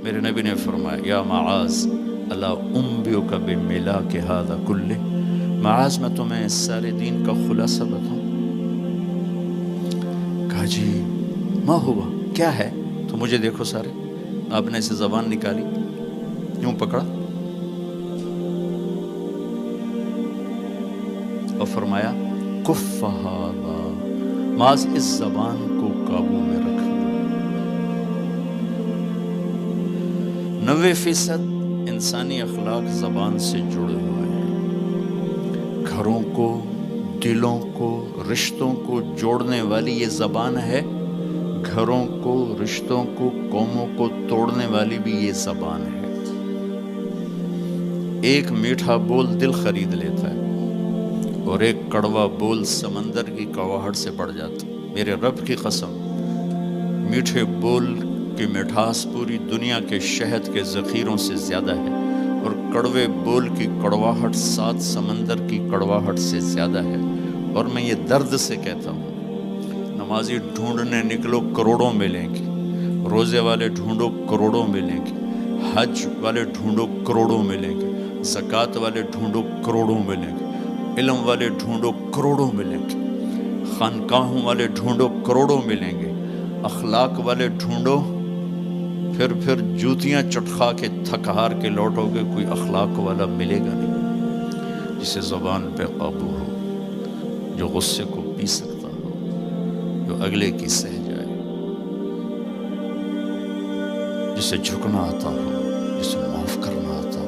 میرے نبی نے فرمایا یا معاذ الا انبئک بملاک ھذا کلہ، معاذ میں تمہیں اس سارے دین کا خلاصہ بتاؤں؟ کہا جی ما ہوا، کیا ہے؟ تو مجھے دیکھو سارے، آپ نے اسے زبان نکالی، یوں پکڑا اور فرمایا کف ھذا، معاذ اس زبان کو قابو میں رکھنا۔ 90% انسانی اخلاق زبان سے جڑے ہوئے ہیں۔ گھروں کو، دلوں کو، رشتوں کو جوڑنے والی یہ زبان ہے، گھروں کو، رشتوں کو، قوموں کو توڑنے والی بھی یہ زبان ہے۔ ایک میٹھا بول دل خرید لیتا ہے اور ایک کڑوا بول سمندر کی کڑواہٹ سے بڑھ جاتا ہے۔ میرے رب کی قسم، میٹھے بول کی مٹھاس پوری دنیا کے شہد کے ذخیروں سے زیادہ ہے، اور کڑوے بول کی کڑواہٹ 7 سمندر کی کڑواہٹ سے زیادہ ہے۔ اور میں یہ درد سے کہتا ہوں، نمازی ڈھونڈنے نکلو کروڑوں ملیں گے، روزے والے ڈھونڈو کروڑوں ملیں گے، حج والے ڈھونڈو کروڑوں ملیں گے، زکوٰۃ والے ڈھونڈو کروڑوں ملیں گے، علم والے ڈھونڈو کروڑوں ملیں گے، خانقاہوں والے ڈھونڈو کروڑوں ملیں گے، اخلاق والے ڈھونڈو، پھر جوتیاں چٹخا کے تھک ہار کے لوٹو گے، کوئی اخلاق والا ملے گا نہیں، جسے زبان پہ قابو ہو، جو غصے کو پی سکتا ہو، جو اگلے کی سہ جائے، جسے جھکنا آتا ہو، جسے معاف کرنا آتا ہو،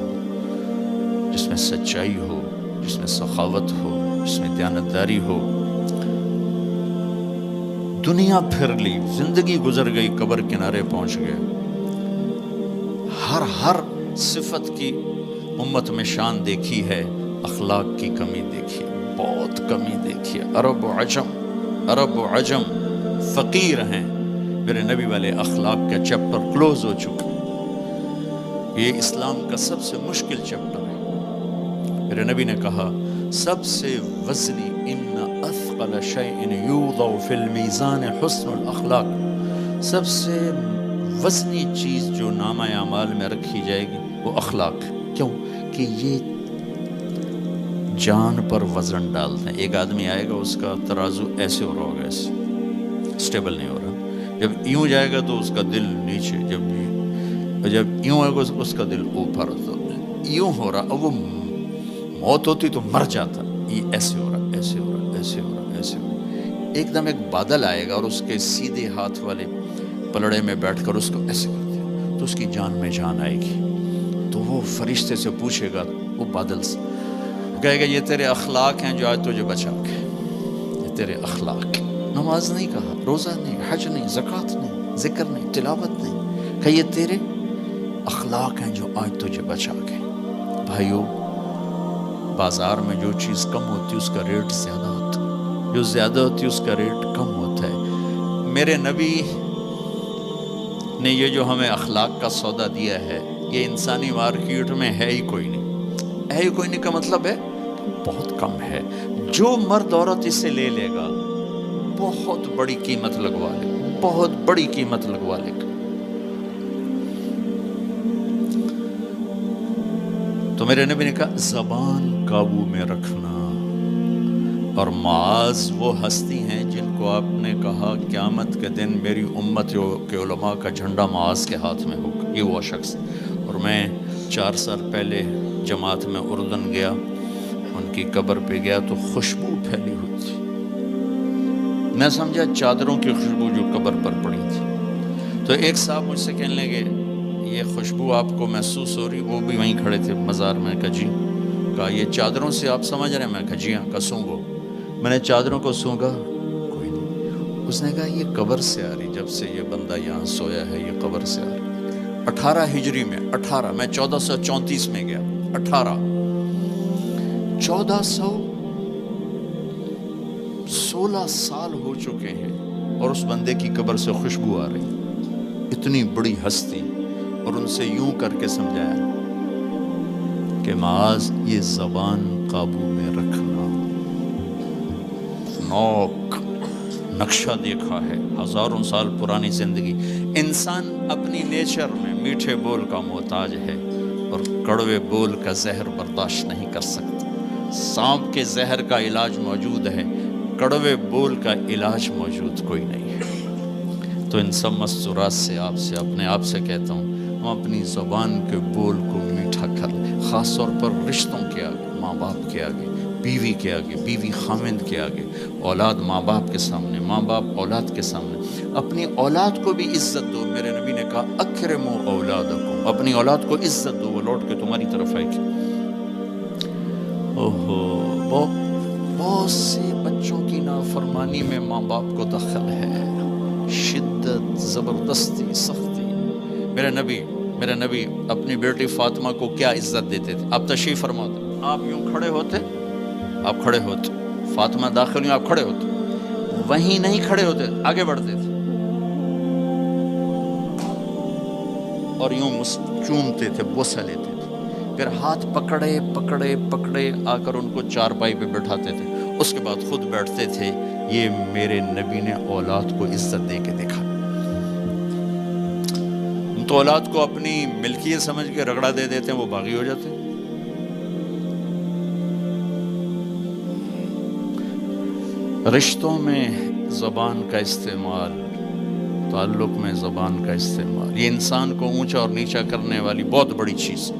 جس میں سچائی ہو، جس میں سخاوت ہو، جس میں دیانتداری ہو۔ دنیا پھر لی، زندگی گزر گئی، قبر کنارے پہنچ گئے، ہر صفت کی امت میں شان دیکھی ہے، اخلاق کی کمی دیکھی ہے، بہت کمی دیکھی ہے۔ عرب و عجم فقیر ہیں، میرے نبی والے اخلاق کا چیپٹر کلوز ہو چکا ہے۔ یہ اسلام کا سب سے مشکل چیپٹر ہے۔ میرے نبی نے کہا سب سے وزنی ان اثقل شیء یوضع فی المیزان حسن الاخلاق، سب سے وزنی چیز جو نامہ اعمال میں رکھی جائے گی وہ اخلاق۔ کیوں؟ کہ یہ جان پر وزن ڈالتے ہیں۔ ایک آدمی آئے گا، اس کا ترازو ایسے ہو رہا ہوگا، ایسے اسٹیبل نہیں ہو رہا، جب یوں جائے گا تو اس کا دل نیچے، جب یوں آئے گا اس کا دل اوپر، تو یوں ہو رہا، اب وہ موت ہوتی تو مر جاتا، یہ ایسے ہو رہا، ایسے ہو رہا، ایسے ہو رہا، ایسے ہو رہا۔ ایک دم ایک بادل آئے گا اور اس کے سیدھے ہاتھ والے پلڑے میں بیٹھ کر اس کو ایسے کرتے ہیں تو اس کی جان میں جان آئے گی۔ تو وہ فرشتے سے پوچھے گا، وہ بادل سے کہے گا یہ تیرے اخلاق ہیں جو آج تجھے بچا کے، یہ تیرے اخلاق۔ نماز نہیں کہا، روزہ نہیں، حج نہیں، زکوٰۃ نہیں، ذکر نہیں، تلاوت نہیں، کہ یہ تیرے اخلاق ہیں جو آج تجھے بچا کے۔ بھائیو، بازار میں جو چیز کم ہوتی ہے اس کا ریٹ زیادہ ہوتا ہے، جو زیادہ ہوتی ہے اس کا ریٹ کم ہوتا ہے۔ میرے نبی نے یہ جو ہمیں اخلاق کا سودا دیا ہے، یہ انسانی مارکیٹ میں ہے ہی کوئی نہیں۔ ہے ہی کوئی نہیں کا مطلب ہے بہت کم ہے۔ جو مرد عورت اسے لے لے گا بہت بڑی قیمت لگوا لے گا، بہت بڑی قیمت لگوا لے گا۔ تو میرے نبی نے کہا زبان قابو میں رکھنا۔ اور معاذ وہ ہستی ہیں جن کو آپ نے کہا قیامت کے دن میری امت کے علماء کا جھنڈا معاذ کے ہاتھ میں ہوگا، یہ وہ شخص۔ اور میں 4 سال پہلے جماعت میں اردن گیا، ان کی قبر پہ گیا تو خوشبو پھیلی ہوئی تھی، میں سمجھا چادروں کی خوشبو جو قبر پر پڑی تھی۔ تو ایک صاحب مجھ سے کہنے لگے یہ خوشبو آپ کو محسوس ہو رہی؟ وہ بھی وہیں کھڑے تھے مزار میں۔ کہا جی۔ کہا یہ چادروں سے آپ سمجھ رہے ہیں؟ میں کہا جی ہاں۔ کہا سونگو۔ میں نے چادروں کو سونگا، کوئی نہیں۔ اس نے کہا یہ قبر سے آ رہی، جب سے یہ بندہ یہاں سویا ہے یہ قبر سے آ رہی۔ 18 ہجری میں، 18 میں 1434 میں گیا، 1416 سال ہو چکے ہیں اور اس بندے کی قبر سے خوشبو آ رہی، اتنی بڑی ہستی۔ اور ان سے یوں کر کے سمجھایا کہ معاذ یہ زبان قابو میں رکھنا۔ نوک نقشہ دیکھا ہے، ہزاروں سال پرانی زندگی، انسان اپنی نیچر میں میٹھے بول کا محتاج ہے اور کڑوے بول کا زہر برداشت نہیں کر سکتا۔ سانپ کے زہر کا علاج موجود ہے، کڑوے بول کا علاج موجود کوئی نہیں ہے۔ تو ان سب مستورات سے اپنے آپ سے کہتا ہوں، ہم اپنی زبان کے بول کو میٹھا کر لیں، خاص طور پر رشتوں کے آگے، ماں باپ کے آگے، بیوی کے آگے، بیوی خامند کے آگے، اولاد ماں باپ کے سامنے، ماں باپ اولاد کے سامنے۔ اپنی اولاد کو بھی عزت دو۔ میرے نبی نے کہا اکرموا اولادکم، اپنی اولاد کو عزت دو، وہ لوٹ کے تمہاری طرف آئے گی۔ بہت سے بچوں کی نافرمانی میں ماں باپ کو دخل ہے، شدت، زبردستی، سختی۔ میرے نبی اپنی بیٹی فاطمہ کو کیا عزت دیتے تھے؟ آپ تشریف فرماتے، آپ یوں کھڑے ہوتے، فاطمہ داخل ہوئی، آپ کھڑے ہوتے، وہیں نہیں کھڑے ہوتے، آگے بڑھتے تھے اور یوں چومتے تھے، بوسہ لیتے تھے، پھر ہاتھ پکڑے آ کر ان کو چارپائی پہ بٹھاتے تھے، اس کے بعد خود بیٹھتے تھے۔ یہ میرے نبی نے اولاد کو عزت دے کے دیکھا۔ ہم تو اولاد کو اپنی ملکیت سمجھ کے رگڑا دے دیتے ہیں، وہ باغی ہو جاتے ہیں۔ رشتوں میں زبان کا استعمال، تعلق میں زبان کا استعمال، یہ انسان کو اونچا اور نیچا کرنے والی بہت بڑی چیز ہے۔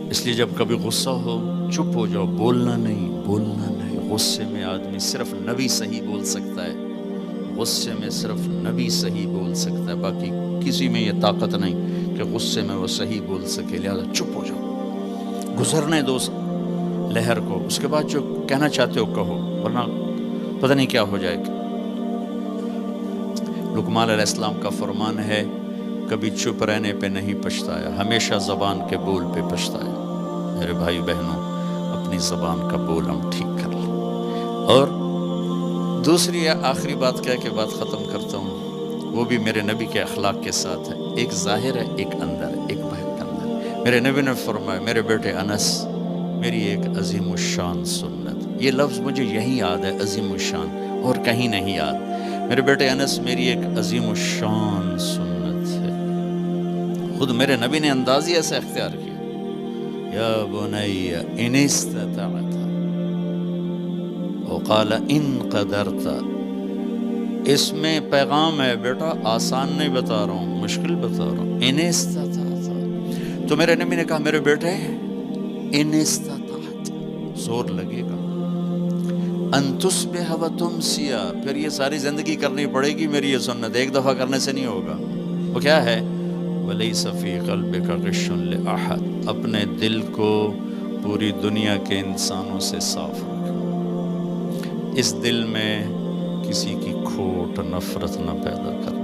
اس لیے جب کبھی غصہ ہو چپ ہو جاؤ، بولنا نہیں۔ غصے میں آدمی صرف نبی صحیح بول سکتا ہے، غصے میں صرف نبی صحیح بول سکتا ہے، باقی کسی میں یہ طاقت نہیں کہ غصے میں وہ صحیح بول سکے۔ لہذا چپ ہو جاؤ، گزرنے دو لہر کو، اس کے بعد جو کہنا چاہتے ہو کہو، ورنہ پتہ نہیں کیا ہو جائے گا۔ لقمان علیہ السلام کا فرمان ہے، کبھی چپ رہنے پہ نہیں پچھتایا، ہمیشہ زبان کے بول پہ پچھتایا۔ میرے بھائی بہنوں، اپنی زبان کا بول ہم ٹھیک کر لیں۔ اور دوسری آخری بات کہہ کے بات ختم کرتا ہوں، وہ بھی میرے نبی کے اخلاق کے ساتھ ہے، ایک ظاہر ہے، ایک اندر ہے، ایک باہر کا اندر ہے۔ میرے نبی نے فرمایا، میرے بیٹے انس، میری ایک عظیم الشان سنت، یہ لفظ مجھے یہی یاد ہے، عظیم الشان، اور کہیں نہیں یاد۔ میرے بیٹے انس، میری ایک عظیم الشان سنت ہے۔ خود میرے نبی نے انداز ہی ایسا اختیار کیا، یا بنی ان استطعت وقال ان قدرت۔ اس میں پیغام ہے، بیٹا آسان نہیں بتا رہا ہوں، مشکل بتا رہا ہوں، ان استطعت۔ تو میرے نبی نے کہا، میرے بیٹے ان استطعت، زور لگے گا، ان تصبح و تمسی، پھر یہ ساری زندگی کرنی پڑے گی میری یہ سنت، ایک دفعہ کرنے سے نہیں ہوگا۔ وہ کیا ہے؟ وَلَيْسَ فِي قَلْبِكَ غِشٌّ لِأَحَدٍ، اپنے دل کو پوری دنیا کے انسانوں سے صاف رکھ، اس دل میں کسی کی کھوٹ، نفرت نہ پیدا کر۔